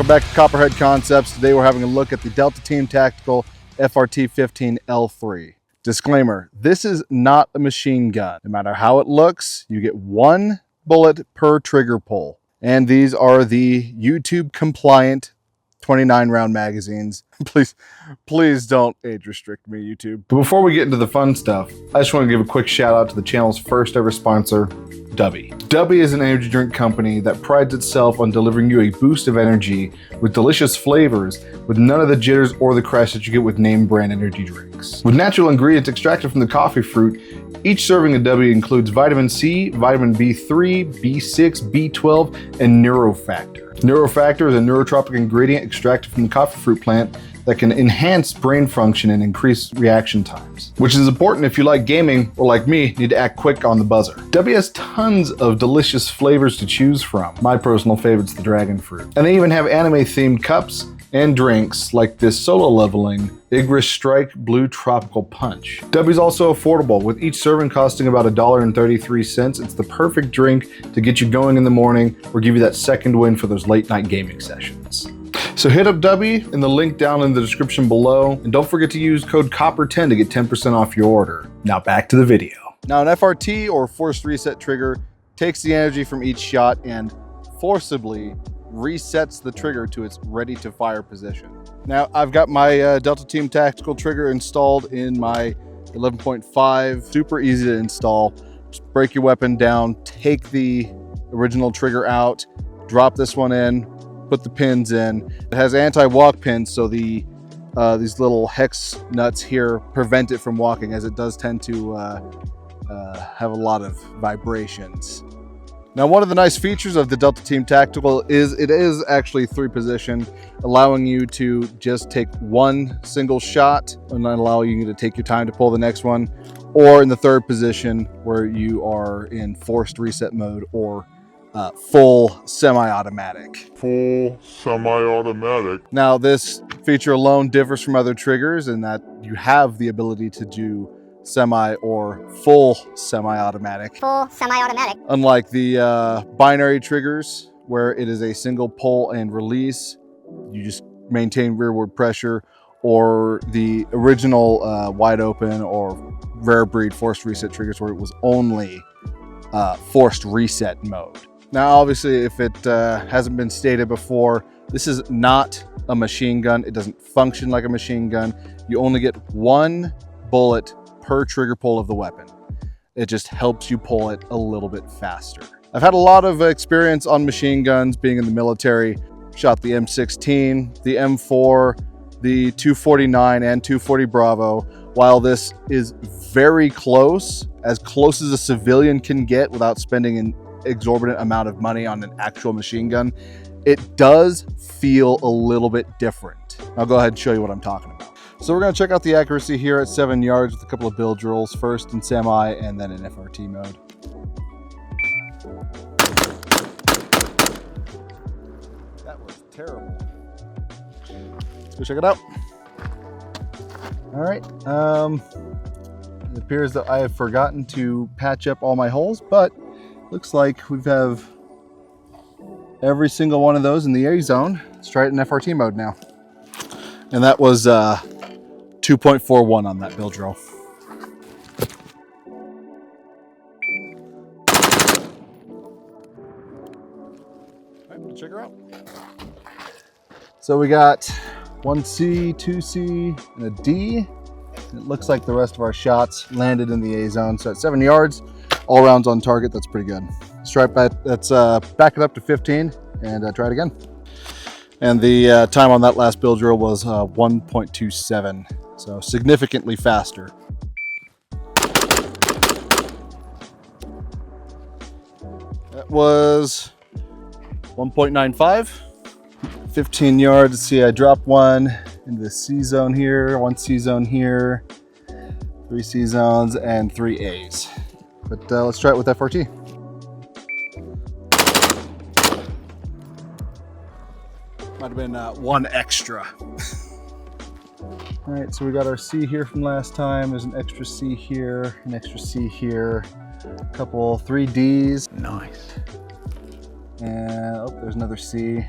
back to Copperhead Concepts. Today we're having a look at the Delta Team Tactical FRT-15 L3. Disclaimer, this is not a machine gun. No matter how it looks, you get one bullet per trigger pull. And these are the YouTube compliant 29 round magazines. Please don't age restrict me, YouTube. But before we get into the fun stuff, I just want to give a quick shout out to the channel's first ever sponsor, Dubby. Dubby is an energy drink company that prides itself on delivering you a boost of energy with delicious flavors with none of the jitters or the crash that you get with name brand energy drinks. With natural ingredients extracted from the coffee fruit, each serving of Dubby includes vitamin C, vitamin B3, B6, B12, and Neurofactor. Neurofactor is a neurotropic ingredient extracted from the coffee fruit plant that can enhance brain function and increase reaction times, which is important if you like gaming or, like me, need to act quick on the buzzer. Dubby has tons of delicious flavors to choose from. My personal favorite's the dragon fruit. And they even have anime-themed cups and drinks like this solo leveling Igris Strike Blue Tropical Punch. Dubby's also affordable, with each serving costing about $1.33. It's the perfect drink to get you going in the morning or give you that second win for those late night gaming sessions. So hit up Dubby in the link down in the description below, and don't forget to use code COPPER10 to get 10% off your order. Now back to the video. Now an FRT or forced reset trigger takes the energy from each shot and forcibly resets the trigger to its ready to fire position. Now I've got my Delta Team Tactical trigger installed in my 11.5, super easy to install. Just break your weapon down, take the original trigger out, drop this one in, put the pins in. It has anti-walk pins, so these little hex nuts here prevent it from walking, as it does tend to have a lot of vibrations. Now, one of the nice features of the Delta Team Tactical is it is actually 3-position, allowing you to just take one single shot and not allowing you to take your time to pull the next one, or in the 3rd position where you are in forced reset mode or full semi-automatic. Now, this feature alone differs from other triggers in that you have the ability to do semi or full semi-automatic. Unlike the binary triggers, where it is a single pull and release, you just maintain rearward pressure, or the original wide open or rare breed forced reset triggers where it was only forced reset mode. Now, obviously, if it hasn't been stated before, this is not a machine gun. It doesn't function like a machine gun. You only get one bullet per trigger pull of the weapon. It just helps you pull it a little bit faster. I've had a lot of experience on machine guns being in the military. Shot the M16, the M4, the 249 and 240 Bravo. While this is very close as a civilian can get without spending an exorbitant amount of money on an actual machine gun, it does feel a little bit different. I'll go ahead and show you what I'm talking about. So we're going to check out the accuracy here at 7 yards with a couple of bill drills, first in semi and then in FRT mode. That was terrible. Let's go check it out. All right. It appears that I have forgotten to patch up all my holes, but looks like we have every single one of those in the A zone. Let's try it in FRT mode now. And that was 2.41 on that bill drill. All right, we'll check her out. So we got 1C, 2C, and a D. It looks like the rest of our shots landed in the A zone. So at 7 yards, all rounds on target. That's pretty good. Strike back. Let's back it up to 15 and try it again. And the time on that last bill drill was 1.27, so significantly faster. That was 1.95. 15 yards. Let's see, I dropped one into the C zone here, one C zone here, 3 C zones, and 3 A's. But let's try it with FRT. Might have been one extra. All right, so we got our C here from last time. There's an extra C here, an extra C here, a couple 3 Ds. Nice. And oh, there's another C.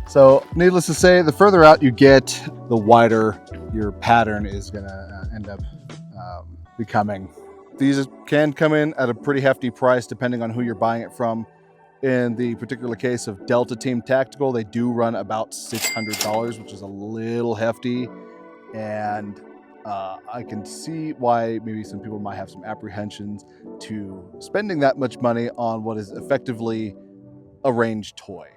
So needless to say, the further out you get, the wider your pattern is going to end up becoming. These can come in at a pretty hefty price depending on who you're buying it from. In the particular case of Delta Team Tactical, they do run about $600, which is a little hefty. And I can see why maybe some people might have some apprehensions to spending that much money on what is effectively a range toy.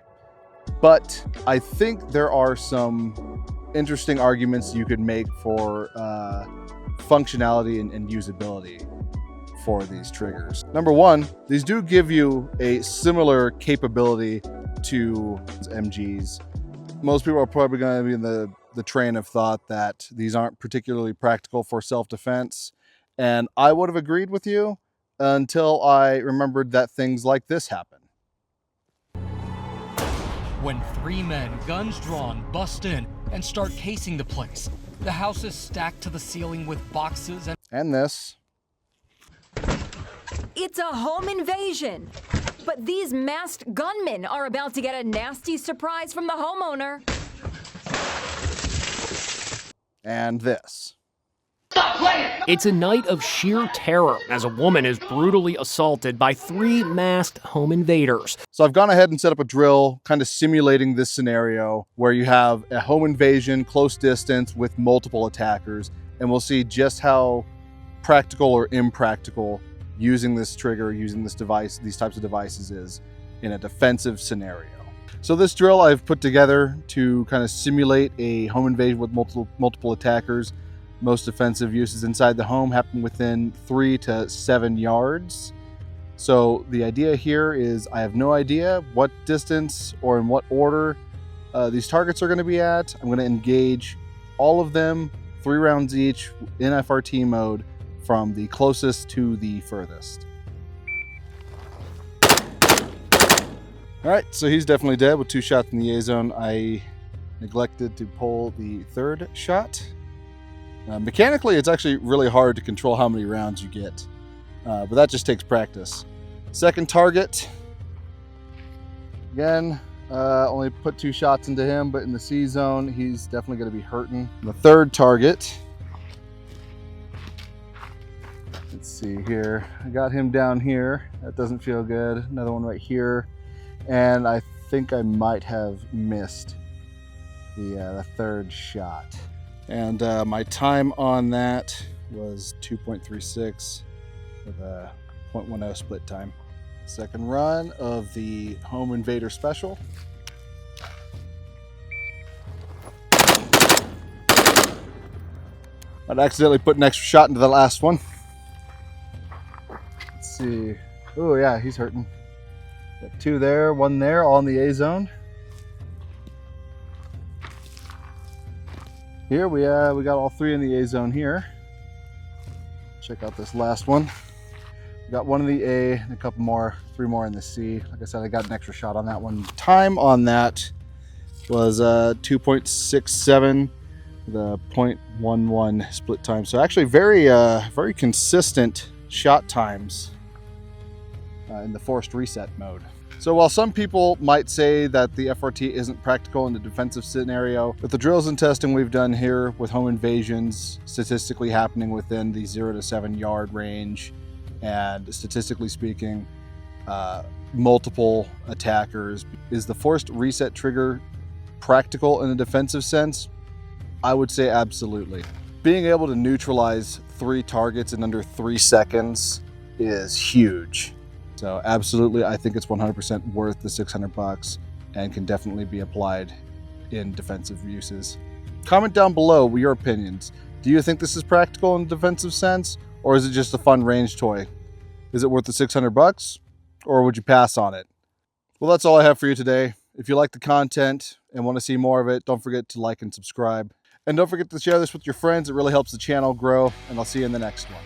But I think there are some interesting arguments you could make for functionality and usability for these triggers. Number one, these do give you a similar capability to MGs. Most people are probably going to be in the train of thought that these aren't particularly practical for self-defense. And I would have agreed with you until I remembered that things like this happen. When 3 men, guns drawn, bust in and start casing the place. The house is stacked to the ceiling with boxes and this. It's a home invasion. But these masked gunmen are about to get a nasty surprise from the homeowner. And this. It's a night of sheer terror as a woman is brutally assaulted by 3 masked home invaders. So I've gone ahead and set up a drill kind of simulating this scenario where you have a home invasion, close distance with multiple attackers, and we'll see just how practical or impractical using this trigger, using this device, these types of devices is in a defensive scenario. So this drill I've put together to kind of simulate a home invasion with multiple attackers. Most defensive uses inside the home happen within 3 to 7 yards. So the idea here is I have no idea what distance or in what order these targets are going to be at. I'm going to engage all of them, 3 rounds each in FRT mode from the closest to the furthest. All right, so he's definitely dead with 2 shots in the A zone. I neglected to pull the 3rd shot. Mechanically, it's actually really hard to control how many rounds you get, but that just takes practice. 2nd target, again, only put 2 shots into him, but in the C zone, he's definitely going to be hurting. The 3rd target, let's see here, I got him down here. That doesn't feel good. Another one right here, and I think I might have missed the 3rd shot. And my time on that was 2.36 with a 0.10 split time. 2nd run of the Home Invader Special. I'd accidentally put an extra shot into the last one. Let's see. Oh yeah, he's hurting. Got 2 there, 1 there, all in the A zone. Here we got all 3 in the A zone here. Check out this last one. We got 1 in the A and a couple more, 3 more in the C. Like I said, I got an extra shot on that one. Time on that was 2.67 with a 0.11 split time. So actually very consistent shot times in the forced reset mode. So while some people might say that the FRT isn't practical in the defensive scenario, with the drills and testing we've done here with home invasions statistically happening within the 0 to 7 yard range, and statistically speaking, multiple attackers, is the forced reset trigger practical in a defensive sense? I would say absolutely. Being able to neutralize 3 targets in under 3 seconds is huge. So absolutely, I think it's 100% worth the $600 and can definitely be applied in defensive uses. Comment down below your opinions. Do you think this is practical in a defensive sense, or is it just a fun range toy? Is it worth the $600, or would you pass on it? Well, that's all I have for you today. If you like the content and want to see more of it, don't forget to like and subscribe. And don't forget to share this with your friends. It really helps the channel grow, and I'll see you in the next one.